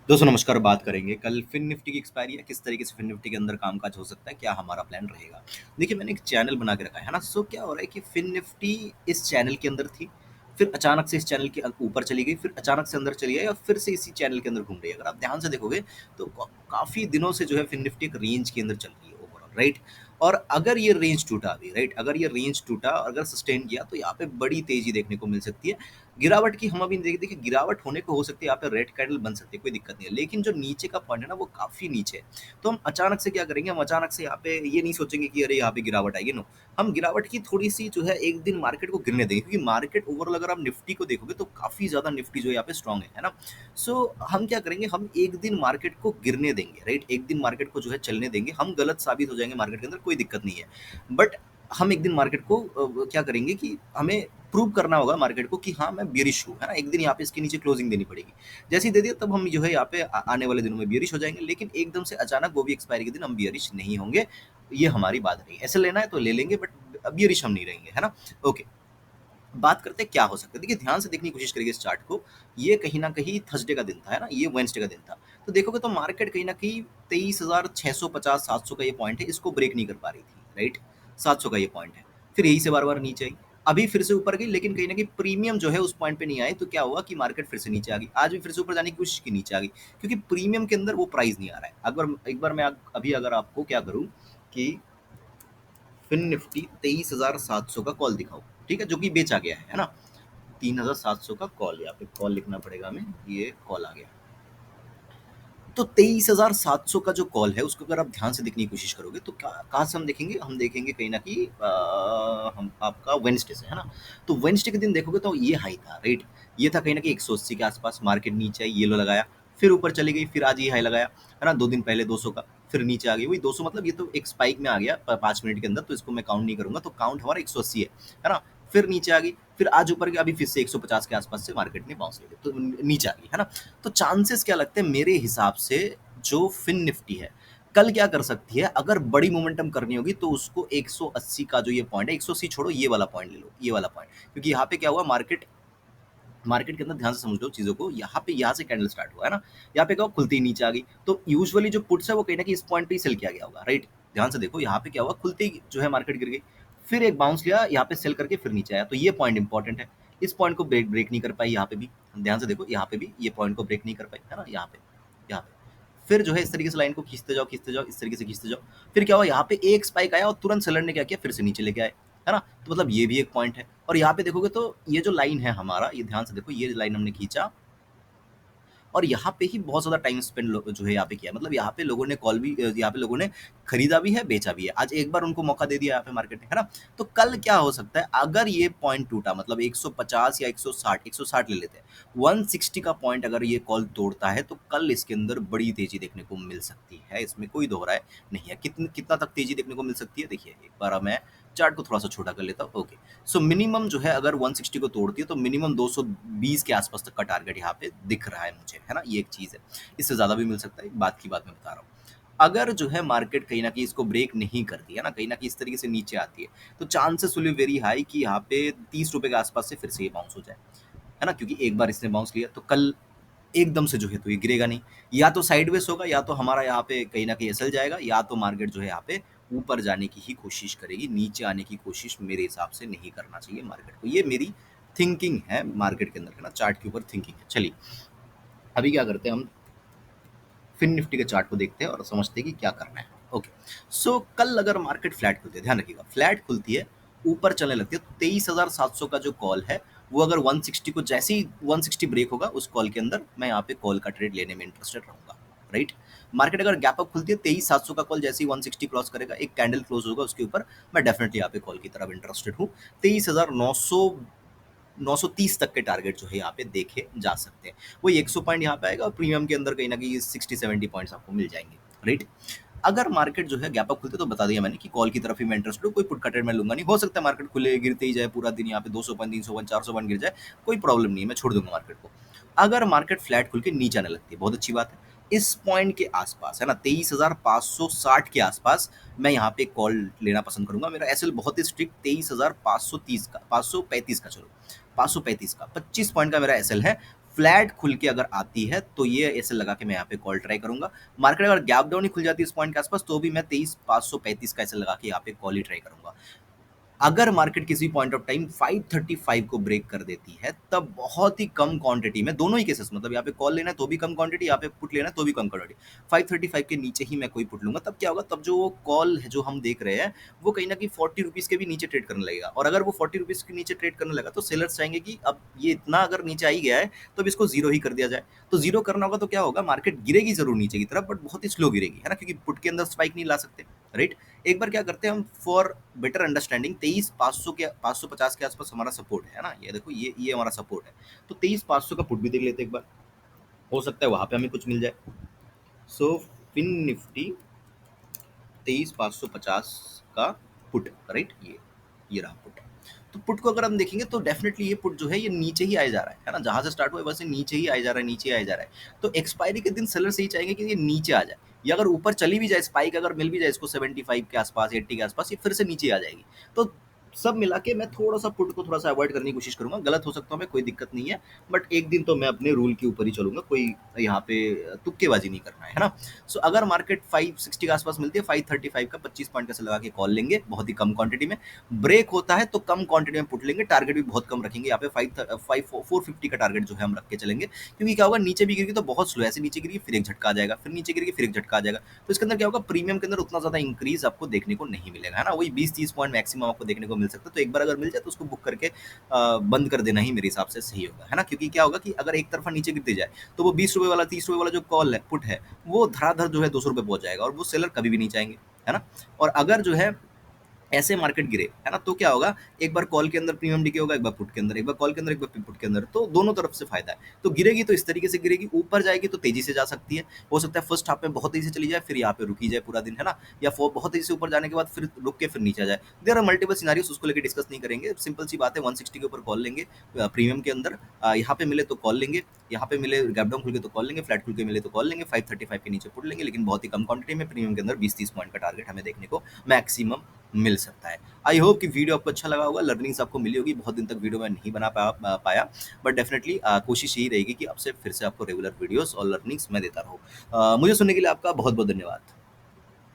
दोस्तों नमस्कार। बात करेंगे कल फिन निफ्टी की एक्सपायरी है, किस तरीके से फिन निफ्टी के अंदर कामकाज हो सकता है, क्या हमारा प्लान रहेगा। देखिए मैंने एक चैनल बना के रखा है ना। सो क्या हो रहा है कि फिन निफ्टी इस चैनल के अंदर थी, फिर अचानक से इस चैनल के ऊपर चली गई, फिर अचानक से अंदर चली आई और फिर से इसी चैनल के अंदर घूम रही है। अगर आप ध्यान से देखोगे तो काफ़ी दिनों से जो है फिन निफ्टी एक रेंज के अंदर चल रही है ओवरऑल, राइट। और अगर ये रेंज टूटा अभी, राइट, अगर ये रेंज टूटा और अगर सस्टेन किया तो यहाँ पे बड़ी तेजी देखने को मिल सकती है। गिरावट की हम अभी देखिए गिरावट होने को हो सकती है, यहाँ पे रेड कैंडल बन सकती है, कोई दिक्कत नहीं है। लेकिन जो नीचे का पॉइंट है ना वो काफ़ी नीचे है। तो हम अचानक से क्या करेंगे, हम अचानक से यहाँ पे ये नहीं सोचेंगे कि अरे यहाँ पे गिरावट आएगी। नो, हम गिरावट की थोड़ी-सी जो है एक दिन मार्केट को गिरने देंगे, क्योंकि मार्केट ओवरऑल अगर आप निफ्टी को देखोगे तो काफ़ी ज़्यादा निफ्टी जो है यहाँ पे स्ट्रॉन्ग है ना? सो हम क्या करेंगे, हम एक दिन मार्केट को गिरने देंगे, राइट? एक दिन मार्केट को जो है चलने देंगे। हम गलत साबित हो जाएँगे मार्केट के अंदर, कोई दिक्कत नहीं है। बट हम एक दिन मार्केट को क्या करेंगे कि हमें प्रूव करना होगा मार्केट को कि हाँ मैं बियरिश हूँ, है ना? एक दिन यहाँ पे इसके नीचे क्लोजिंग देनी पड़ेगी। जैसे ही दे दिया तब हम जो है यहाँ पे आने वाले दिनों में बियरिश हो जाएँगे, लेकिन एकदम से अचानक वो भी एक्सपायरी के दिन हम बियरिश नहीं होंगे। ये हमारी बात रही। ऐसे लेना है तो ले लेंगे, बट बियरिश हम नहीं रहेंगे, है ना? ओके, बात करते हैं क्या हो सकता है। देखिए ध्यान से देखने की कोशिश करिए इस चार्ट को। ये कहीं न कहीं थर्सडे का दिन था, है ना? ये वेडनेसडे का दिन था। तो देखोगे तो मार्केट कहीं न कहीं 23,650-700 का ये पॉइंट है, इसको ब्रेक नहीं कर पा रही थी, राइट? 700 का ये पॉइंट है। फिर यहीं से बार-बार नीचे आई। अभी फिर से ऊपर गई, लेकिन कहीं न कहीं प्रीमियम जो है उस पॉइंट पे नहीं आए, तो क्या हुआ कि मार्केट फिर से नीचे आ गई। आज भी फिर से ऊपर जाने की कोशिश की, नीचे आ गई। क्योंकि प्रीमियम के अंदर वो प्राइस नहीं आ रहा है। अगर एक बार मैं अभी अगर आपको क्या करूँ कि फिन निफ्टी 23,700 का कॉल दिखाऊँ, ठीक है? जो कि बेचा गया है ना? 3,700 का कॉल, यहाँ पे कॉल लिखना पड़ेगा हमें, ये कॉल आ गया। तो 23,700 का जो कॉल है उसको अगर आप ध्यान से देखने की कोशिश करोगे तो कहाँ से हम देखेंगे, हम देखेंगे कहीं ना कहीं हम आपका वेंसडे से, है ना? तो वेंसडे के दिन देखोगे तो ये हाई था, राइट। ये था कहीं ना कहीं 180 के आसपास। मार्केट नीचे आई, ये लो लगाया, फिर ऊपर चली गई, फिर आज ये हाई लगाया, है ना? 2 दिन पहले 200 का, फिर नीचे आ गई वही 200। मतलब ये तो एक स्पाइक में आ गया 5 मिनट के अंदर, तो इसको मैं काउंट नहीं करूंगा। तो काउंट हमारा 180 है ना? फिर नीचे आ गई, फिर आज ऊपर गया, अभी फिर से 150 के आसपास से मार्केट ने बाउंस ले ली, तो नीचे आ गई, है ना? तो चांसेस क्या लगते हैं मेरे हिसाब से, जो फिन निफ्टी है कल क्या कर सकती है, अगर बड़ी मोमेंटम करनी होगी तो उसको 180 का जो ये पॉइंट है, 180 छोड़ो, ये वाला पॉइंट ले लो, ये वाला पॉइंट। क्योंकि यहाँ पे क्या हुआ, मार्केट मार्केट के अंदर ध्यान से समझ लो चीज़ों को। यहाँ से कैंडल स्टार्ट हुआ है ना, यहाँ पे क्या हुआ, खुलते ही नीचे आ गई। तो यूजुअली जो पुट्स है वो कहीं ना कहीं इस पॉइंट पे ही सेल किया गया होगा, राइट। ध्यान से देखो, यहाँ पे क्या हुआ, खुलते ही जो है मार्केट गिर गई, फिर एक बाउंस लिया, यहाँ पे सेल करके फिर नीचे आया। तो ये पॉइंट इंपॉर्टेंट है। इस पॉइंट को ब्रेक ब्रेक नहीं कर पाई, यहाँ पे भी ध्यान से देखो, यहाँ पे भी ये पॉइंट को ब्रेक नहीं कर पाई, है ना? यहाँ पे फिर जो है इस तरीके से लाइन को खींचते जाओ, खींचते जाओ, इस तरीके से खींचते जाओ। फिर क्या हुआ, यहाँ पे एक स्पाइक आया और तुरंत सेलर ने क्या किया, फिर से नीचे लेके आए, है ना? तो मतलब ये भी एक पॉइंट है। और यहाँ पे देखोगे तो ये जो लाइन है हमारा, ये ध्यान से देखो, ये लाइन हमने खींचा और यहाँ पे ही बहुत ज़्यादा टाइम स्पेंड जो है यहाँ पे किया। मतलब यहाँ पे लोगों ने कॉल भी यहाँ पे लोगों ने खरीदा भी है, बेचा भी है। आज एक बार उनको मौका दे दिया यहाँ पे मार्केट ने, है ना? तो कल क्या हो सकता है, अगर ये पॉइंट टूटा, मतलब 150 या 160, 160 ले लेते हैं, 160 का पॉइंट अगर ये कॉल तोड़ता है तो कल इसके अंदर बड़ी तेजी देखने को मिल सकती है। इसमें कोई दो राय नहीं है। कितना तक तेजी देखने को मिल सकती है, देखिए एक बार मैं चार्ट को थोड़ा सा छोटा कर लेता हूँ। ओके, सो मिनिमम जो है अगर 160 को तोड़ती है तो मिनिमम 220 के आसपास तक का टारगेट यहाँ पे दिख रहा है मुझे, है ना? ये एक चीज़ है। इससे ज़्यादा भी मिल सकता है, बात की बात मैं बता रहा हूँ। अगर जो है मार्केट कहीं न कहीं इसको ब्रेक नहीं करती है ना, कहीं न कहीं इस तरीके से नीचे आती है, तो chances will be very high कि यहाँ पे ₹30 के आसपास से फिर से ये बाउंस हो जाए, है ना? क्योंकि एक बार इसने बाउंस लिया तो कल एकदम से जो है तो ये गिरेगा नहीं। या तो साइडवेज़ होगा, या तो हमारा यहाँ पे कहीं न कहीं एसएल जाएगा, या तो मार्केट जो है यहाँ पे ऊपर जाने की ही कोशिश करेगी। नीचे आने की कोशिश मेरे हिसाब से नहीं करना चाहिए मार्केट को। ये मेरी थिंकिंग है मार्केट के अंदर, है ना? चार्ट के ऊपर थिंकिंग है। चलिए, अभी क्या करते हैं, हम फिन निफ्टी के चार्ट को देखते हैं और समझते हैं कि क्या करना है। ओके, सो कल अगर मार्केट फ्लैट खुलती है, ध्यान रखिएगा, फ्लैट खुलती है, ऊपर चलने लगती है, तो 23,700 का जो कॉल है वो अगर 160 को, जैसे ही 160 ब्रेक होगा उस कॉल के अंदर, मैं यहाँ पे कॉल का ट्रेड लेने में इंटरेस्टेड रहूंगा, राइट। मार्केट अगर गैप अप खुलती है, 23,700 का कॉल जैसे ही 160 क्रॉस करेगा, एक कैंडल क्लोज होगा उसके ऊपर, मैं डेफिनेटली यहाँ पे कॉल की तरफ इंटरेस्टेड हूँ। 23,930 तक के टारगेट जो है यहाँ पे देखे जा सकते हैं। वही 100 पॉइंट यहाँ पे आएगा और प्रीमियम के अंदर कहीं ना कहीं 60-70 पॉइंट्स आपको मिल जाएंगे, राइट। अगर मार्केट जो है गैप अप खुलते है, तो बता दिया मैंने कि कॉल की तरफ ही मैं इंटरेस्ट हूँ। कोई पुट का ट्रेड मैं लूंगा नहीं। हो सकता है मार्केट खुले गिरते ही जाए पूरा दिन, यहाँ पे 200 पॉइंट, 300 पॉइंट, 400 पॉइंट गिर जाए, कोई प्रॉब्लम नहीं है, मैं छोड़ दूंगा मार्केट को। अगर मार्केट फ्लैट खुल के नीचे आने लगती है, बहुत अच्छी बात है, इस पॉइंट के आसपास, है ना, 23,560 के आसपास मैं यहाँ पे कॉल लेना पसंद करूंगा। मेरा एसएल बहुत ही स्ट्रिक्ट 23,530 का, 535 का, चलो 535 का 25 पॉइंट का मेरा एसएल है। फ्लैट खुल के अगर आती है तो ये ऐसे लगा के मैं यहाँ पे कॉल ट्राई करूंगा। मार्केट अगर गैप डाउन ही खुल जाती है इस पॉइंट के आसपास तो भी मैं 23,535 का ऐसे लगा के यहाँ पे कॉल ही ट्राई करूंगा। अगर मार्केट किसी पॉइंट ऑफ टाइम 535 को ब्रेक कर देती है तब बहुत ही कम क्वांटिटी में, दोनों ही केसेस, मतलब यहाँ पे कॉल लेना है तो भी कम क्वांटिटी, यहाँ पे पुट लेना है तो भी कम क्वांटिटी, 535 के नीचे ही मैं कोई पुट लूंगा। तब क्या होगा, तब जो वो कॉल है जो हम देख रहे हैं वो कहीं ना कहीं 40 रुपीज के भी नीचे ट्रेड करने लगेगा, और अगर वो 40 रुपीज के नीचे ट्रेड करने लगा तो सेलर्स चाहेंगे कि अब ये इतना अगर नीचे आई गया है तो अब इसको जीरो ही कर दिया जाए। तो जीरो करना होगा तो क्या होगा, मार्केट गिरेगी जरूर नीचे की तरफ बट बहुत ही स्लो गिरेगी, है ना, क्योंकि पुट के अंदर स्पाइक नहीं ला सकते, राइट। एक बार क्या करते हैं हम, फॉर बेटर अंडरस्टैंडिंग, 23,500 के 550 के आसपास हमारा सपोर्ट है ना, ये देखो ये हमारा सपोर्ट है। तो 23,500 का पुट भी देख लेते हैं एक बार, हो सकता है वहां पे हमें कुछ मिल जाए। सो फिन निफ्टी 23,550 का पुट, राइट, ये रहा पुट। तो पुट को अगर हम देखेंगे तो डेफिनेटली ये पुट जो है ये नीचे ही आया जा रहा है ना, जहां से स्टार्ट हुआ है वैसे नीचे ही आया जा रहा है, नीचे आया जा रहा है। तो एक्सपायरी के दिन सेलर यही चाहेंगे कि ये नीचे आ जाए, या अगर ऊपर चली भी जाए, स्पाइक अगर मिल भी जाए इसको 75 के आसपास, 80 के आसपास, ये फिर से नीचे आ जाएगी। तो सब मिला के मैं थोड़ा सा पुट को थोड़ा सा अवॉइड करने की कोशिश करूंगा, गलत हो सकता हूँ मैं, कोई दिक्कत नहीं है, बट एक दिन तो मैं अपने रूल के ऊपर ही चलूंगा, कोई यहाँ पे तुक्केबाजी नहीं करना है ना। सो अगर मार्केट 560 के आसपास मिलती है, 535 का 25 पॉइंट कैसे लगा के कॉल लेंगे, बहुत ही कम क्वांटिटी में। ब्रेक होता है तो कम क्वांटिटी में पुट लेंगे, टारगेट भी बहुत कम रखेंगे यहाँ पे, 450 का टारगेट जो है हम रख के चलेंगे, क्योंकि क्या होगा, नीचे भी गिरेगी तो बहुत स्लो, ऐसे नीचे गिरेगी फिर एक झटका आ जाएगा, फिर नीचे गिरेगी फिर एक झटका आ जाएगा। तो इसके अंदर क्या होगा, प्रीमियम के अंदर उतना ज्यादा इंक्रीज आपको देखने को नहीं मिलेगा, है ना, वही 20-30 पॉइंट मैक्सिमम आपको देखने को मिल सकता है। तो एक बार अगर मिल जाए तो उसको बुक करके बंद कर देना ही मेरे हिसाब से सही होगा, है ना, क्योंकि क्या होगा कि अगर एक तरफा नीचे गिरती जाए तो वो 20 रुपए वाला 30 रुपए वाला जो कॉल है, पुट है, वो धड़ाधड़ जो है 200 रुपए पहुंच जाएगा, और वो सेलर कभी भी नहीं चाहेंगे, है ना। और अगर जो है ऐसे मार्केट गिरे, है ना, तो क्या होगा, एक बार कॉल के अंदर प्रीमियम डिके होगा, एक बार पुट के अंदर, एक बार कॉल के अंदर, एक बार पुट के अंदर, तो दोनों तरफ से फायदा है। तो गिरेगी तो इस तरीके से गिरेगी, ऊपर जाएगी तो तेजी से जा सकती है, हो सकता है फर्स्ट हाफ में बहुत तेजी से चली जाए फिर यहाँ पे रुकी जाए पूरा दिन, है ना, या बहुत तेजी से ऊपर जाने के बाद फिर रुक के फिर नीचे आ जाए। देयर आर मल्टीपल सिनारियोस, उसको लेकर डिस्कस नहीं करेंगे, सिंपल सी बात है, 160 के ऊपर कॉल लेंगे प्रीमियम के अंदर, यहाँ पे मिले तो कॉल लेंगे, यहाँ पे मिले गैप डाउन खुल के तो कॉल लेंगे, फ्लैट खुल के मिले तो कॉल लेंगे, 535 के नीचे पुट लेंगे, लेकिन बहुत ही कम क्वांटिटी में, प्रीमियम के अंदर 20-30 पॉइंट का टारगेट हमें देखने को मैक्सिमम मिल सकता है। आई होप कि वीडियो आपको अच्छा लगा होगा, लर्निंग्स आपको मिली होगी, बहुत दिन तक वीडियो मैं नहीं बना पाया, बट डेफिनेटली कोशिश यही रहेगी कि अब से फिर से आपको रेगुलर वीडियोस और लर्निंग्स मैं देता रहूँ। मुझे सुनने के लिए आपका बहुत बहुत धन्यवाद।